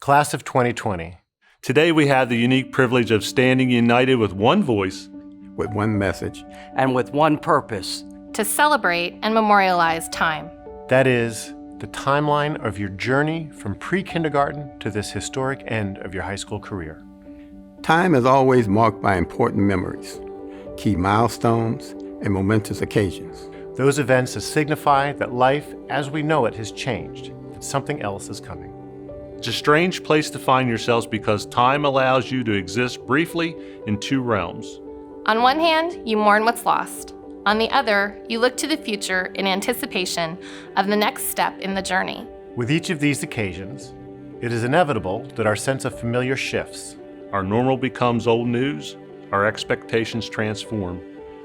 Class of 2020. Today we have the unique privilege of standing united with one voice, with one message, and with one purpose. To celebrate and memorialize time. That is, the timeline of your journey from pre-kindergarten to this historic end of your high school career. Time is always marked by important memories, key milestones, and momentous occasions. Those events that signify that life as we know it has changed, that something else is coming. It's a strange place to find yourselves because time allows you to exist briefly in two realms. On one hand, you mourn what's lost. On the other, you look to the future in anticipation of the next step in the journey. With each of these occasions, it is inevitable that our sense of familiar shifts. Our normal becomes old news, our expectations transform,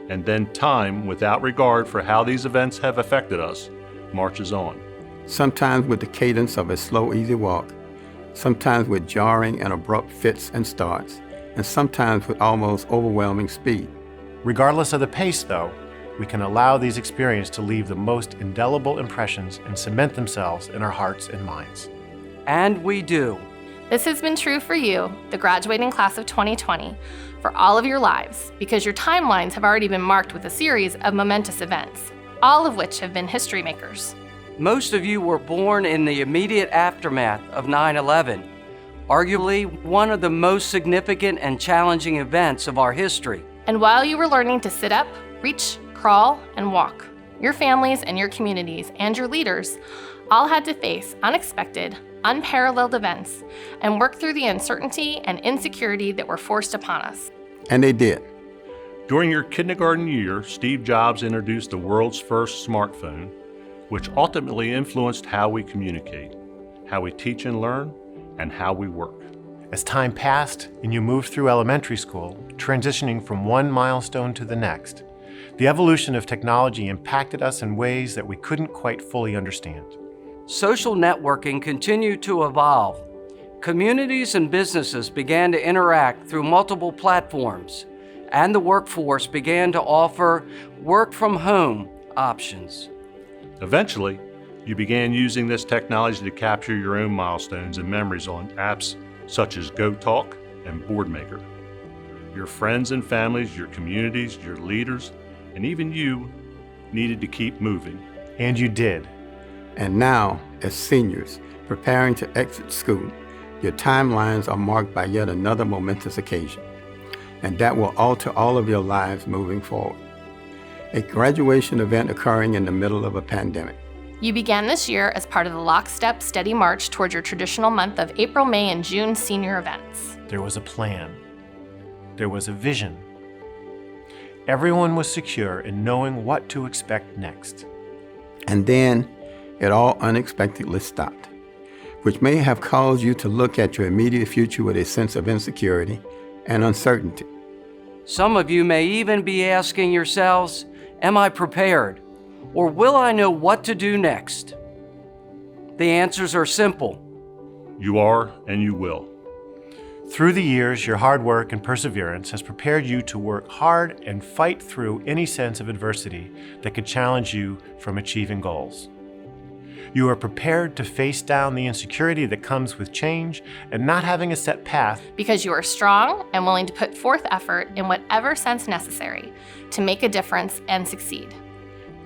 and then time, without regard for how these events have affected us, marches on. Sometimes with the cadence of a slow, easy walk, sometimes with jarring and abrupt fits and starts, and sometimes with almost overwhelming speed. Regardless of the pace, though, we can allow these experiences to leave the most indelible impressions and cement themselves in our hearts and minds. And we do. This has been true for you, the graduating class of 2020, for all of your lives, because your timelines have already been marked with a series of momentous events, all of which have been history makers. Most of you were born in the immediate aftermath of 9/11, arguably one of the most significant and challenging events of our history. And while you were learning to sit up, reach, crawl, and walk, your families and your communities and your leaders all had to face unexpected, unparalleled events and work through the uncertainty and insecurity that were forced upon us. And they did. During your kindergarten year, Steve Jobs introduced the world's first smartphone, which ultimately influenced how we communicate, how we teach and learn, and how we work. As time passed and you moved through elementary school, transitioning from one milestone to the next, the evolution of technology impacted us in ways that we couldn't quite fully understand. Social networking continued to evolve. Communities and businesses began to interact through multiple platforms, and the workforce began to offer work-from-home options. Eventually, you began using this technology to capture your own milestones and memories on apps such as GoTalk and BoardMaker. Your friends and families, your communities, your leaders, and even you needed to keep moving. And you did. And now, as seniors preparing to exit school, your timelines are marked by yet another momentous occasion, and that will alter all of your lives moving forward. A graduation event occurring in the middle of a pandemic. You began this year as part of the lockstep, steady march towards your traditional month of April, May, and June senior events. There was a plan. There was a vision. Everyone was secure in knowing what to expect next. And then it all unexpectedly stopped, which may have caused you to look at your immediate future with a sense of insecurity and uncertainty. Some of you may even be asking yourselves, am I prepared? Or will I know what to do next? The answers are simple. You are and you will. Through the years, your hard work and perseverance has prepared you to work hard and fight through any sense of adversity that could challenge you from achieving goals. You are prepared to face down the insecurity that comes with change and not having a set path. Because you are strong and willing to put forth effort in whatever sense necessary to make a difference and succeed.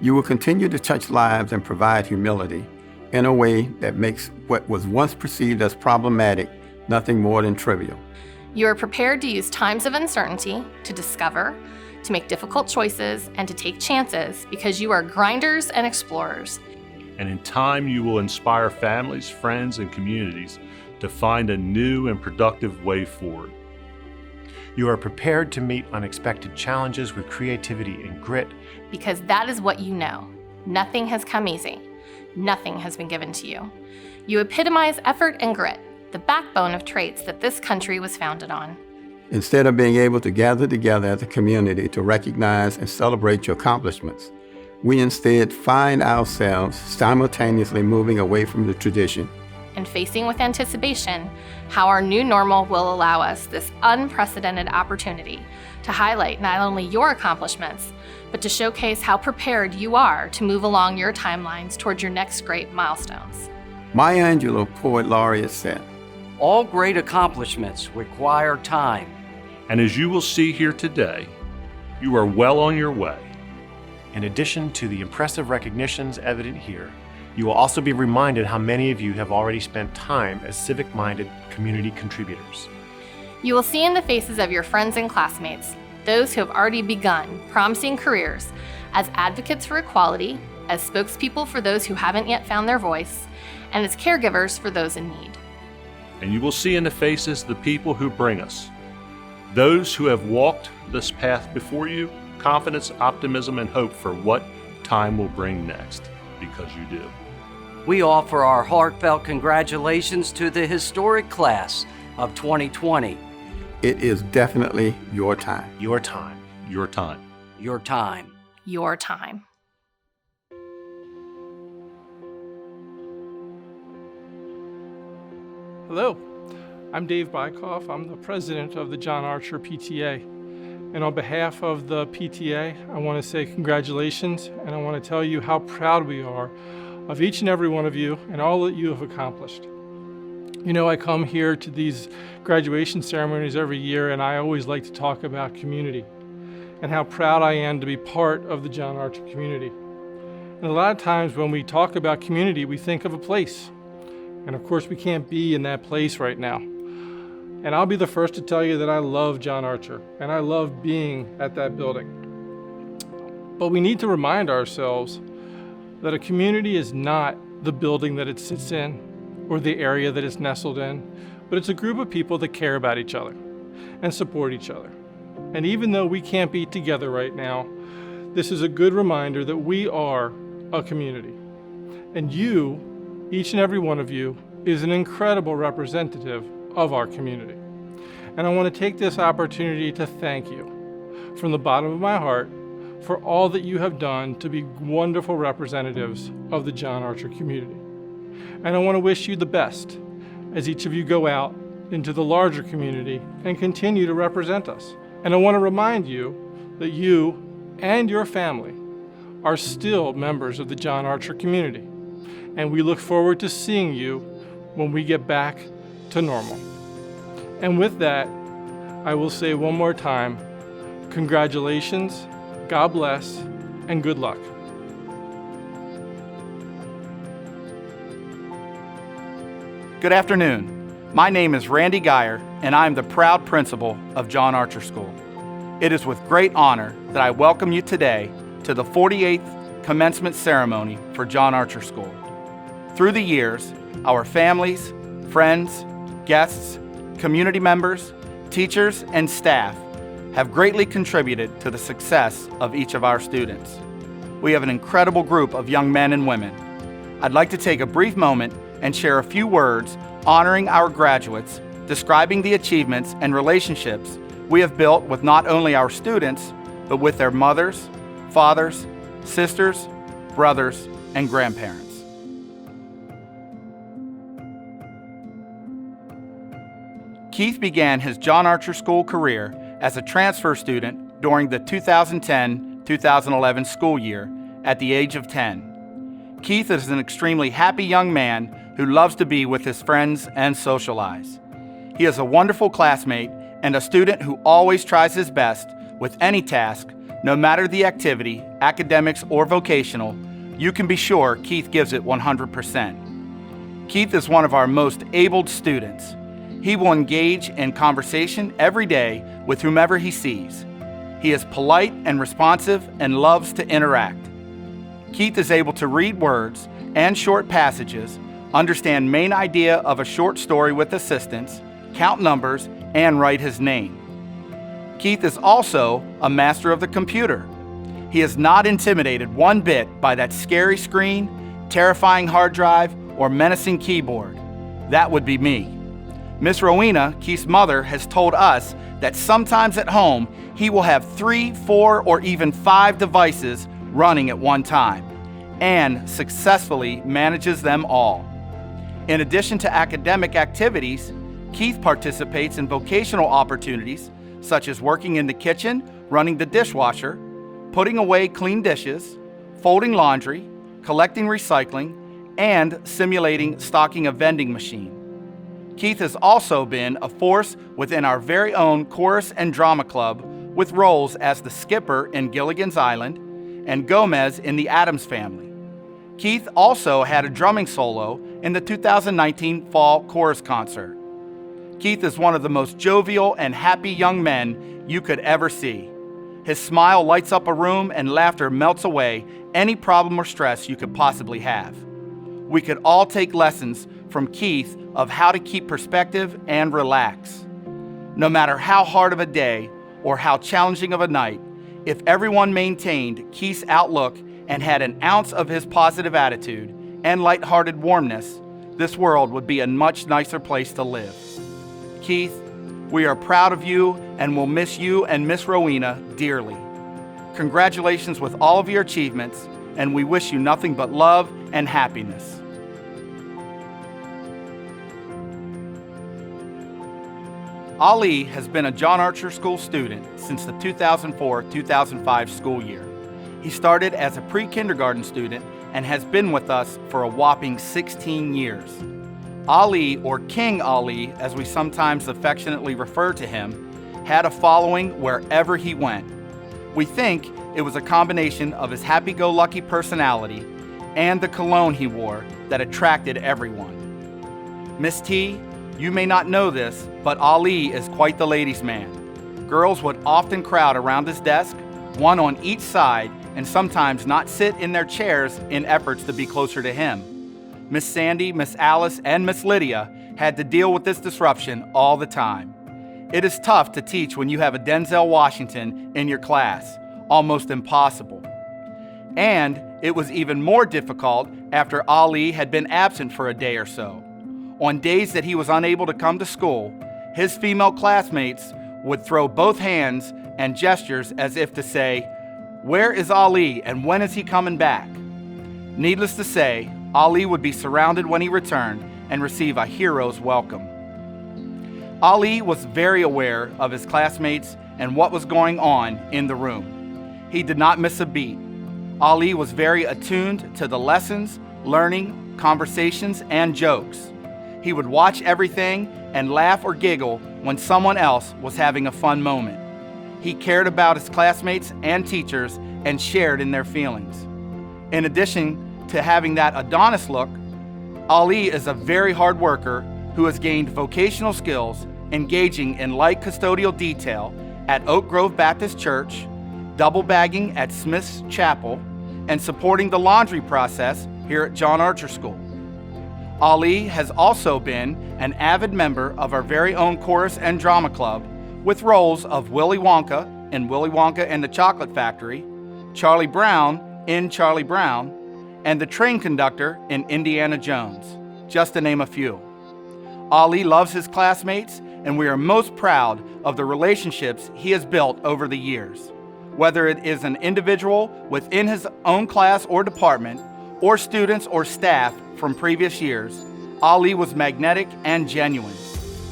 You will continue to touch lives and provide humility in a way that makes what was once perceived as problematic nothing more than trivial. You are prepared to use times of uncertainty to discover, to make difficult choices, and to take chances because you are grinders and explorers. And in time, you will inspire families, friends, and communities to find a new and productive way forward. You are prepared to meet unexpected challenges with creativity and grit. Because that is what you know. Nothing has come easy. Nothing has been given to you. You epitomize effort and grit, the backbone of traits that this country was founded on. Instead of being able to gather together as a community to recognize and celebrate your accomplishments, we instead find ourselves simultaneously moving away from the tradition and facing with anticipation how our new normal will allow us this unprecedented opportunity to highlight not only your accomplishments, but to showcase how prepared you are to move along your timelines towards your next great milestones. Maya Angelou, poet laureate, said, All great accomplishments require time. And as you will see here today, you are well on your way. In addition to the impressive recognitions evident here, you will also be reminded how many of you have already spent time as civic-minded community contributors. You will see in the faces of your friends and classmates those who have already begun promising careers as advocates for equality, as spokespeople for those who haven't yet found their voice, and as caregivers for those in need. And you will see in the faces the people who bring us, those who have walked this path before you, confidence, optimism, and hope for what time will bring next, because you do. We offer our heartfelt congratulations to the historic class of 2020. It is definitely your time. Your time. Your time. Your time. Your time. Hello, I'm Dave Bykoff. I'm the president of the John Archer PTA. And on behalf of the PTA, I want to say congratulations, and I want to tell you how proud we are of each and every one of you and all that you have accomplished. You know, I come here to these graduation ceremonies every year, and I always like to talk about community and how proud I am to be part of the John Archer community. And a lot of times when we talk about community, we think of a place. And of course, we can't be in that place right now. And I'll be the first to tell you that I love John Archer, and I love being at that building. But we need to remind ourselves that a community is not the building that it sits in or the area that it's nestled in, but it's a group of people that care about each other and support each other. And even though we can't be together right now, this is a good reminder that we are a community. And you, each and every one of you, is an incredible representative of our community. And I want to take this opportunity to thank you from the bottom of my heart for all that you have done to be wonderful representatives of the John Archer community. And I want to wish you the best as each of you go out into the larger community and continue to represent us. And I want to remind you that you and your family are still members of the John Archer community. And we look forward to seeing you when we get back to normal. And with that, I will say one more time, congratulations, God bless, and good luck. Good afternoon. My name is Randy Geyer, and I am the proud principal of John Archer School. It is with great honor that I welcome you today to the 48th commencement ceremony for John Archer School. Through the years, our families, friends, guests, community members, teachers, and staff have greatly contributed to the success of each of our students. We have an incredible group of young men and women. I'd like to take a brief moment and share a few words honoring our graduates, describing the achievements and relationships we have built with not only our students, but with their mothers, fathers, sisters, brothers, and grandparents. Keith began his John Archer School career as a transfer student during the 2010-2011 school year at the age of 10. Keith is an extremely happy young man who loves to be with his friends and socialize. He is a wonderful classmate and a student who always tries his best with any task, no matter the activity, academics or vocational. You can be sure Keith gives it 100%. Keith is one of our most able students. He will engage in conversation every day with whomever he sees. He is polite and responsive and loves to interact. Keith is able to read words and short passages, understand main idea of a short story with assistance, count numbers, and write his name. Keith is also a master of the computer. He is not intimidated one bit by that scary screen, terrifying hard drive, or menacing keyboard. That would be me. Miss Rowena, Keith's mother, has told us that sometimes at home he will have 3, 4, or even 5 devices running at one time, and successfully manages them all. In addition to academic activities, Keith participates in vocational opportunities such as working in the kitchen, running the dishwasher, putting away clean dishes, folding laundry, collecting recycling, and simulating stocking a vending machine. Keith has also been a force within our very own chorus and drama club, with roles as the skipper in Gilligan's Island and Gomez in the Addams Family. Keith also had a drumming solo in the 2019 Fall Chorus Concert. Keith is one of the most jovial and happy young men you could ever see. His smile lights up a room and laughter melts away any problem or stress you could possibly have. We could all take lessons from Keith of how to keep perspective and relax. No matter how hard of a day or how challenging of a night, if everyone maintained Keith's outlook and had an ounce of his positive attitude and lighthearted warmness, this world would be a much nicer place to live. Keith, we are proud of you and will miss you and Miss Rowena dearly. Congratulations with all of your achievements, and we wish you nothing but love and happiness. Ali has been a John Archer School student since the 2004-2005 school year. He started as a pre-kindergarten student and has been with us for a whopping 16 years. Ali, or King Ali, as we sometimes affectionately refer to him, had a following wherever he went. We think it was a combination of his happy-go-lucky personality and the cologne he wore that attracted everyone. Miss T, you may not know this, but Ali is quite the ladies' man. Girls would often crowd around his desk, one on each side, and sometimes not sit in their chairs in efforts to be closer to him. Miss Sandy, Miss Alice, and Miss Lydia had to deal with this disruption all the time. It is tough to teach when you have a Denzel Washington in your class, almost impossible. And it was even more difficult after Ali had been absent for a day or so. On days that he was unable to come to school, his female classmates would throw both hands and gestures as if to say, "Where is Ali and when is he coming back?" Needless to say, Ali would be surrounded when he returned and receive a hero's welcome. Ali was very aware of his classmates and what was going on in the room. He did not miss a beat. Ali was very attuned to the lessons, learning, conversations, and jokes. He would watch everything and laugh or giggle when someone else was having a fun moment. He cared about his classmates and teachers and shared in their feelings. In addition to having that Adonis look, Ali is a very hard worker who has gained vocational skills engaging in light custodial detail at Oak Grove Baptist Church, double bagging at Smith's Chapel, and supporting the laundry process here at John Archer School. Ali has also been an avid member of our very own chorus and drama club, with roles of Willy Wonka in Willy Wonka and the Chocolate Factory, Charlie Brown in Charlie Brown, and the train conductor in Indiana Jones, just to name a few. Ali loves his classmates, and we are most proud of the relationships he has built over the years. Whether it is an individual within his own class or department, or students or staff from previous years, Ali was magnetic and genuine.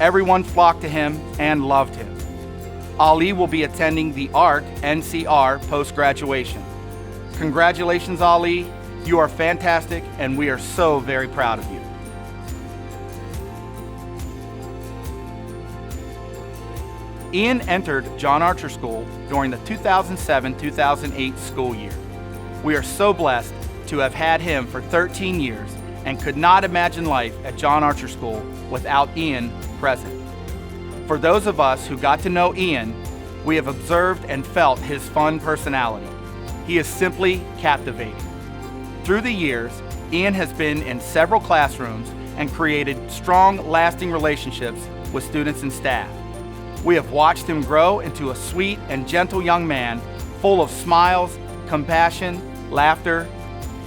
Everyone flocked to him and loved him. Ali will be attending the ARC NCR post-graduation. Congratulations, Ali. You are fantastic, and we are so very proud of you. Ian entered John Archer School during the 2007-2008 school year. We are so blessed to have had him for 13 years and could not imagine life at John Archer School without Ian present. For those of us who got to know Ian, we have observed and felt his fun personality. He is simply captivating. Through the years, Ian has been in several classrooms and created strong, lasting relationships with students and staff. We have watched him grow into a sweet and gentle young man, full of smiles, compassion, laughter,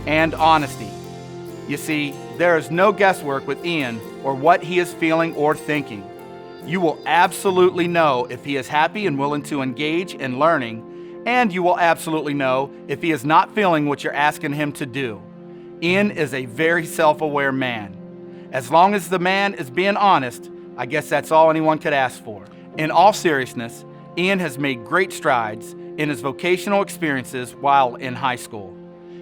and honesty. You see, there is no guesswork with Ian or what he is feeling or thinking. You will absolutely know if he is happy and willing to engage in learning, and you will absolutely know if he is not feeling what you're asking him to do. Ian is a very self-aware man. As long as the man is being honest, I guess that's all anyone could ask for. In all seriousness, Ian has made great strides in his vocational experiences while in high school.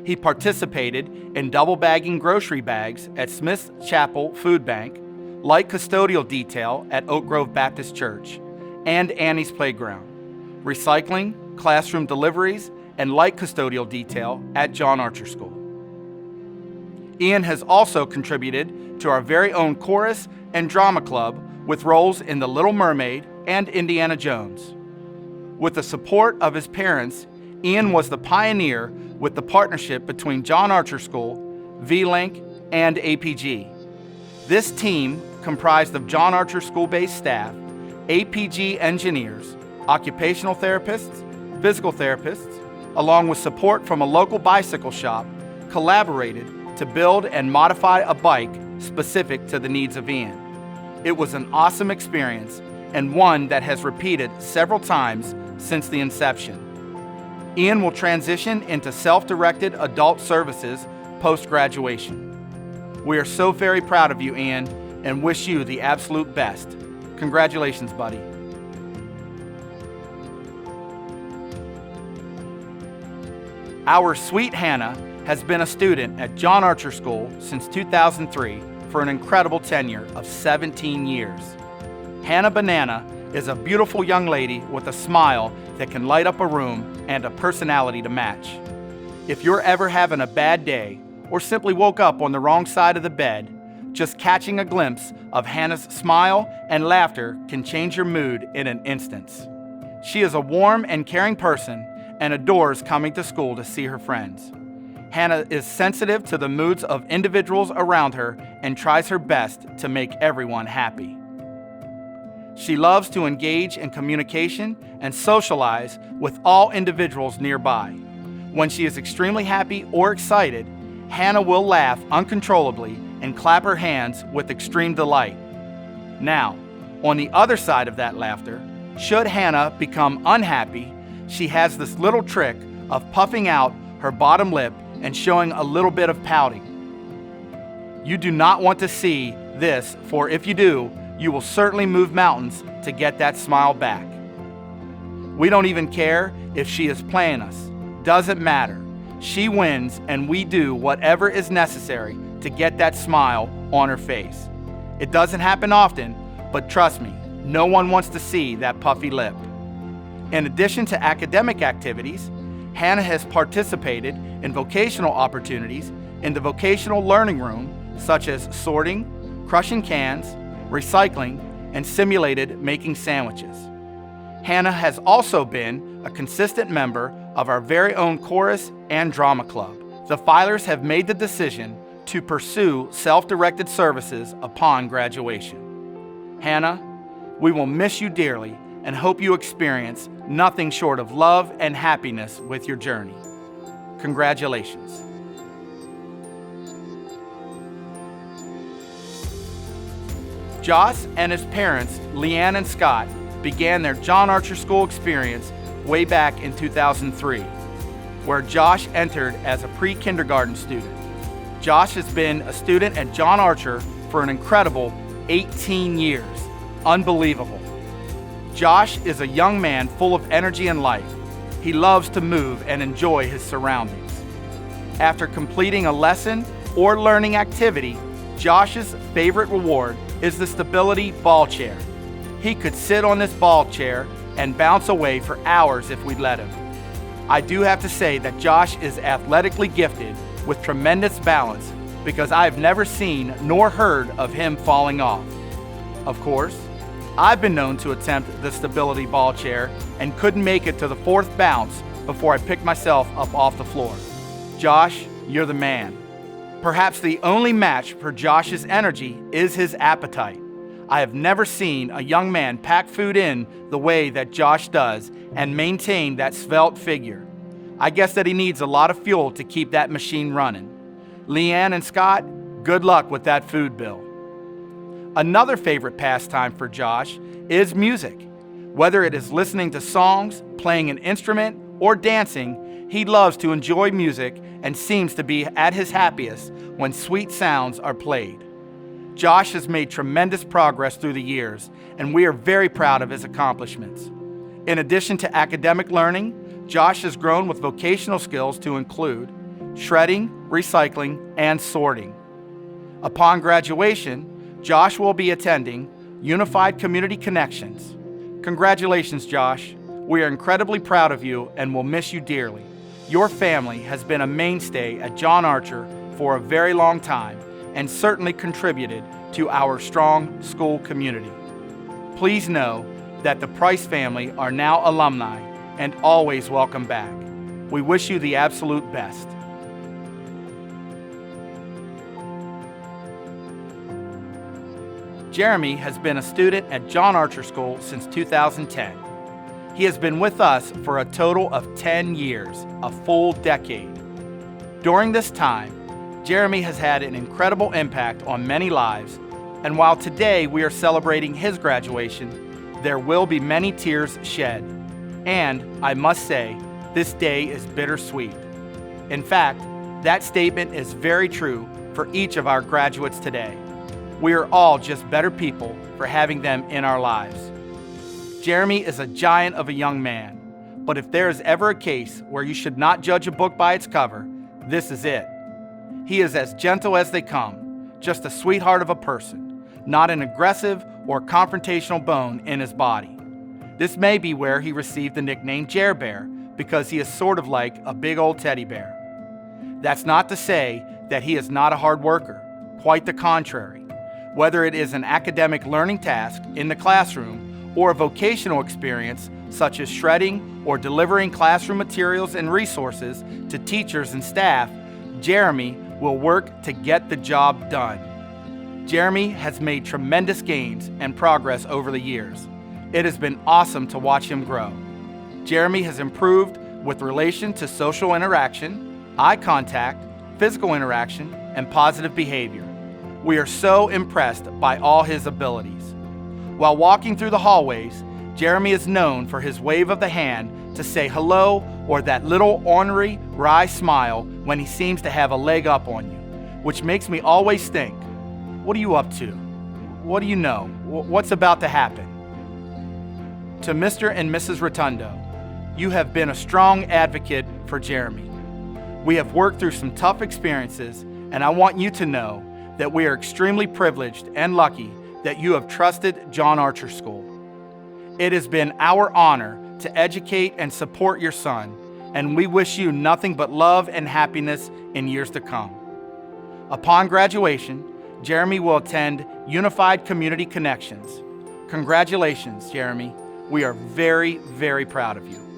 He participated in double bagging grocery bags at Smith's Chapel Food Bank, light custodial detail at Oak Grove Baptist Church, and Annie's Playground, recycling, classroom deliveries, and light custodial detail at John Archer School. Ian has also contributed to our very own chorus and drama club with roles in The Little Mermaid and Indiana Jones. With the support of his parents, Ian was the pioneer with the partnership between John Archer School, V-Link, and APG. This team, comprised of John Archer School-based staff, APG engineers, occupational therapists, physical therapists, along with support from a local bicycle shop, collaborated to build and modify a bike specific to the needs of Ian. It was an awesome experience and one that has repeated several times since the inception. Ian will transition into self-directed adult services post-graduation. We are so very proud of you, Ian, and wish you the absolute best. Congratulations, buddy. Our sweet Hannah has been a student at John Archer School since 2003 for an incredible tenure of 17 years. Hannah Banana is a beautiful young lady with a smile that can light up a room and a personality to match. If you're ever having a bad day or simply woke up on the wrong side of the bed, just catching a glimpse of Hannah's smile and laughter can change your mood in an instant. She is a warm and caring person and adores coming to school to see her friends. Hannah is sensitive to the moods of individuals around her and tries her best to make everyone happy. She loves to engage in communication and socialize with all individuals nearby. When she is extremely happy or excited, Hannah will laugh uncontrollably and clap her hands with extreme delight. Now, on the other side of that laughter, should Hannah become unhappy, she has this little trick of puffing out her bottom lip and showing a little bit of pouting. You do not want to see this, for if you do, you will certainly move mountains to get that smile back. We don't even care if she is playing us. Doesn't matter. She wins, and we do whatever is necessary to get that smile on her face. It doesn't happen often, but trust me, no one wants to see that puffy lip. In addition to academic activities, Hannah has participated in vocational opportunities in the vocational learning room, such as sorting, crushing cans, recycling, and simulated making sandwiches. Hannah has also been a consistent member of our very own chorus and drama club. The PFEILERs have made the decision to pursue self-directed services upon graduation. Hannah, we will miss you dearly and hope you experience nothing short of love and happiness with your journey. Congratulations. Josh and his parents, Leanne and Scott, began their John Archer School experience way back in 2003, where Josh entered as a pre-kindergarten student. Josh has been a student at John Archer for an incredible 18 years. Unbelievable. Josh is a young man full of energy and life. He loves to move and enjoy his surroundings. After completing a lesson or learning activity, Josh's favorite reward is the stability ball chair. He could sit on this ball chair and bounce away for hours if we'd let him. I do have to say that Josh is athletically gifted with tremendous balance because I've never seen nor heard of him falling off. Of course, I've been known to attempt the stability ball chair and couldn't make it to the fourth bounce before I picked myself up off the floor. Josh, you're the man. Perhaps the only match for Josh's energy is his appetite. I have never seen a young man pack food in the way that Josh does and maintain that svelte figure. I guess that he needs a lot of fuel to keep that machine running. Leanne and Scott, good luck with that food bill. Another favorite pastime for Josh is music. Whether it is listening to songs, playing an instrument, or dancing, he loves to enjoy music and seems to be at his happiest when sweet sounds are played. Josh has made tremendous progress through the years, and we are very proud of his accomplishments. In addition to academic learning, Josh has grown with vocational skills to include shredding, recycling, and sorting. Upon graduation, Josh will be attending Unified Community Connections. Congratulations, Josh. We are incredibly proud of you and will miss you dearly. Your family has been a mainstay at John Archer for a very long time and certainly contributed to our strong school community. Please know that the Price family are now alumni and always welcome back. We wish you the absolute best. Jeremy has been a student at John Archer School since 2010. He has been with us for a total of 10 years, a full decade. During this time, Jeremy has had an incredible impact on many lives, and while today we are celebrating his graduation, there will be many tears shed. And I must say, this day is bittersweet. In fact, that statement is very true for each of our graduates today. We are all just better people for having them in our lives. Jeremy is a giant of a young man, but if there is ever a case where you should not judge a book by its cover, this is it. He is as gentle as they come, just a sweetheart of a person, not an aggressive or confrontational bone in his body. This may be where he received the nickname Jer Bear, because he is sort of like a big old teddy bear. That's not to say that he is not a hard worker, quite the contrary. Whether it is an academic learning task in the classroom or a vocational experience such as shredding or delivering classroom materials and resources to teachers and staff, Jeremy will work to get the job done. Jeremy has made tremendous gains and progress over the years. It has been awesome to watch him grow. Jeremy has improved with relation to social interaction, eye contact, physical interaction, and positive behavior. We are so impressed by all his abilities. While walking through the hallways, Jeremy is known for his wave of the hand to say hello or that little ornery, wry smile when he seems to have a leg up on you, which makes me always think, what are you up to? What do you know? What's about to happen? To Mr. and Mrs. Rotondo, you have been a strong advocate for Jeremy. We have worked through some tough experiences, and I want you to know that we are extremely privileged and lucky that you have trusted John Archer School. It has been our honor to educate and support your son, and we wish you nothing but love and happiness in years to come. Upon graduation, Jeremy will attend Unified Community Connections. Congratulations, Jeremy. We are very, very proud of you.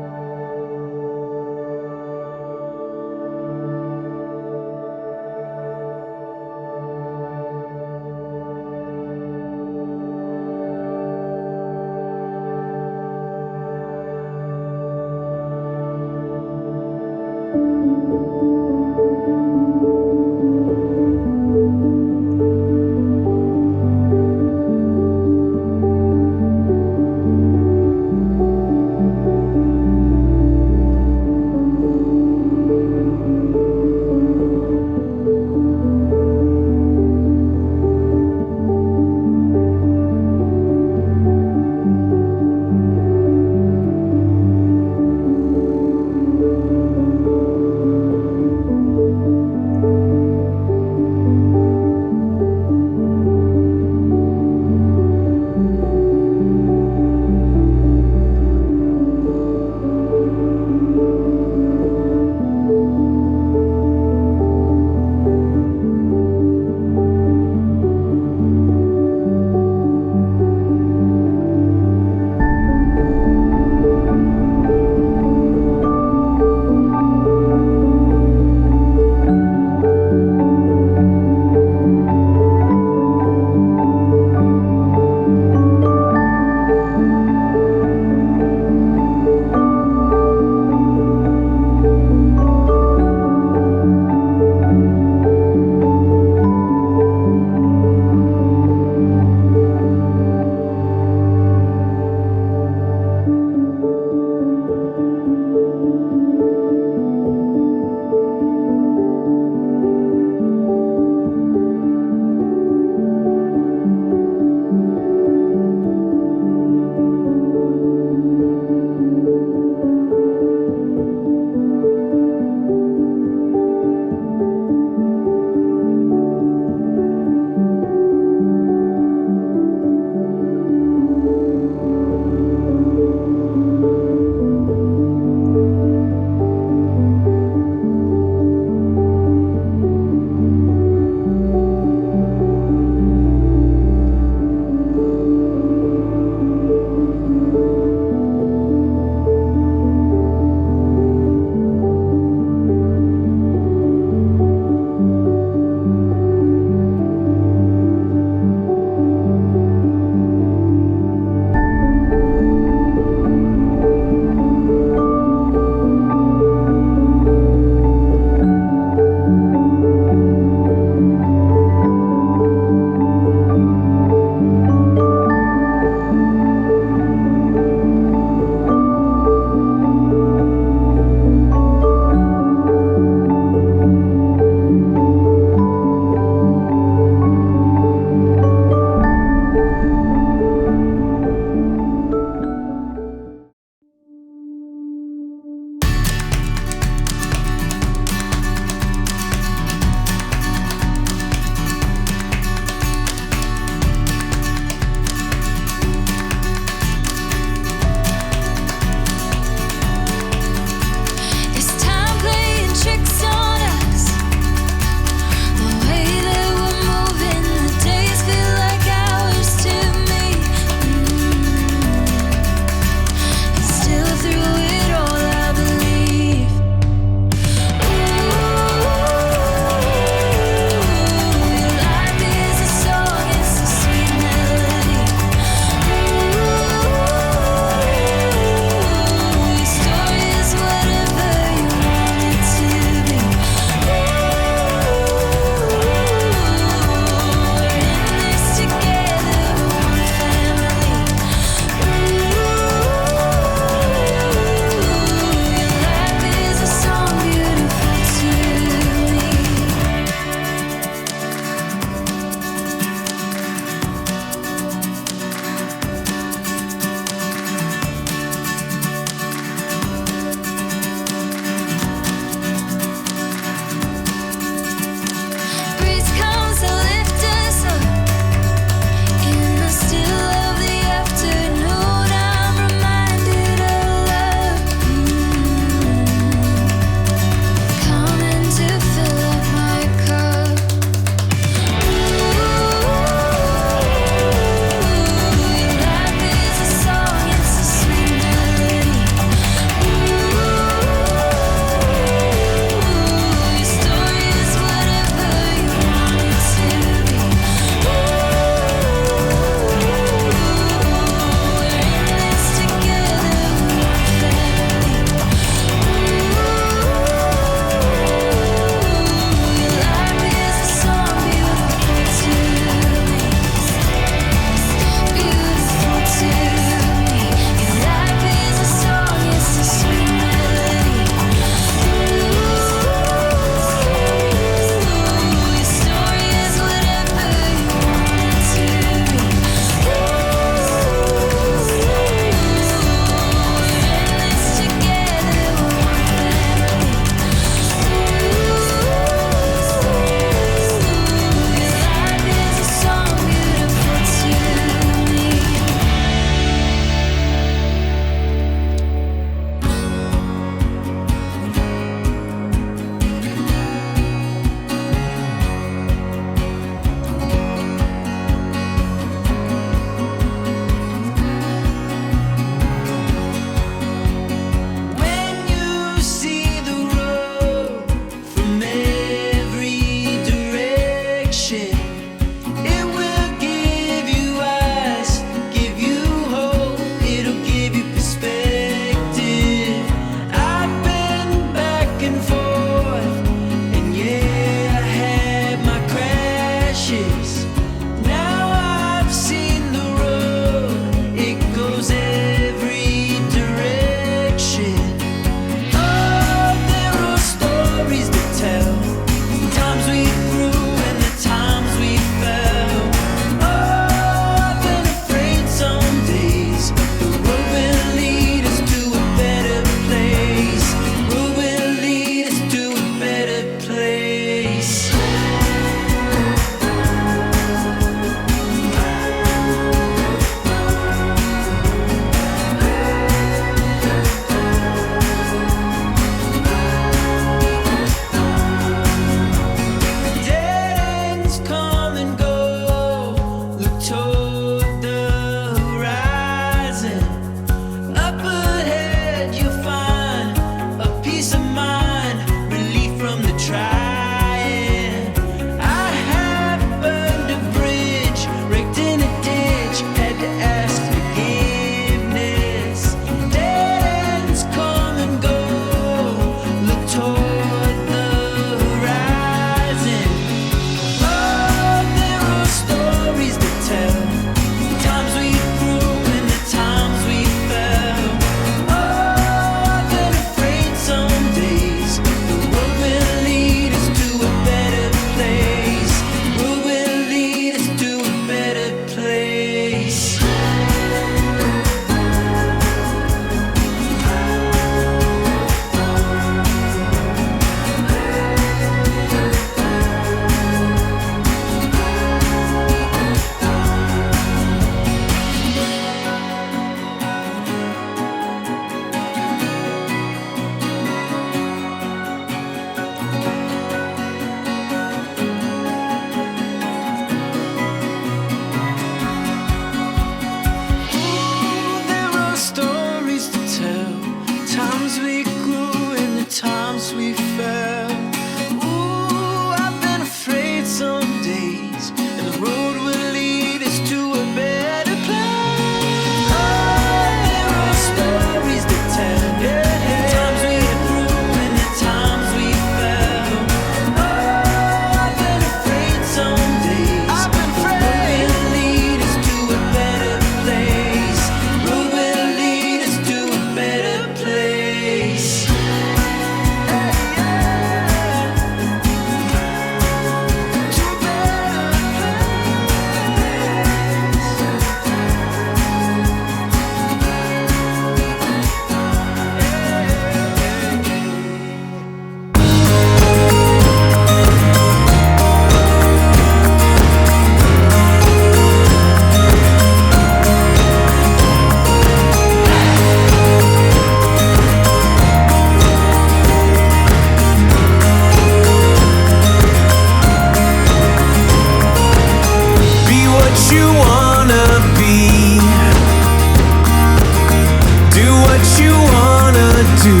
what you wanna do.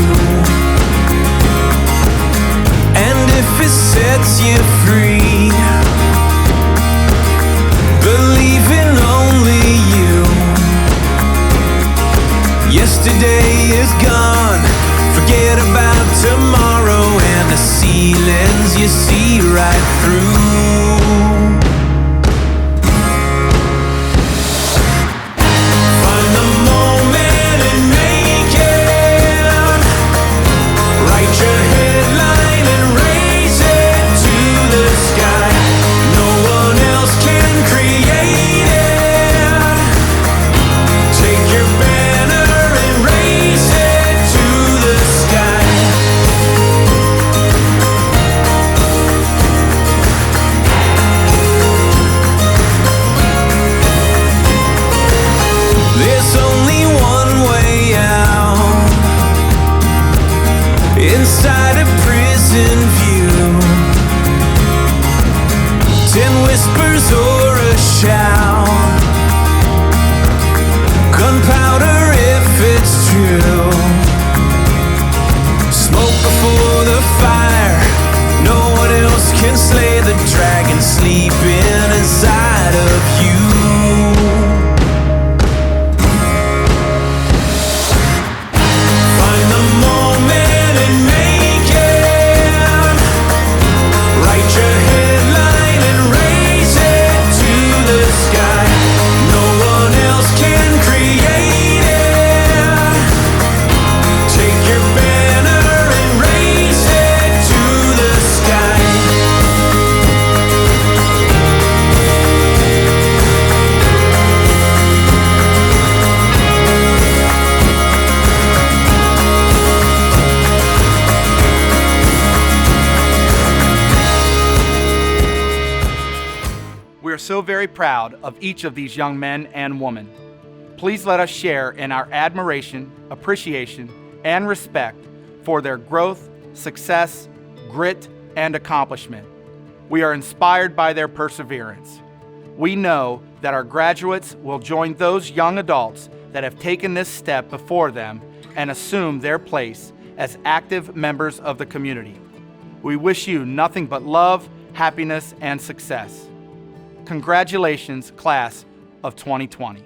And if it sets you free, believe in only you. Yesterday is gone, forget about tomorrow, and the ceilings you see right through. Find the moment and make it. Write your headline and raise it to the sky. No one else can create it. Take your banner and raise it to the sky. There's only one way out, inside a prison view. 10 whispers or a shout, gunpowder if it's true. Smoke before the fire, no one else can slay the dragon sleeping inside of you. Find the moment and make it. Write your headline and raise it to the sky. No one else can create it. Take your banner and raise it to the sky. We are so very proud of each of these young men and women. Please let us share in our admiration, appreciation, and respect for their growth, success, grit, and accomplishment. We are inspired by their perseverance. We know that our graduates will join those young adults that have taken this step before them and assume their place as active members of the community. We wish you nothing but love, happiness, and success. Congratulations, class of 2020.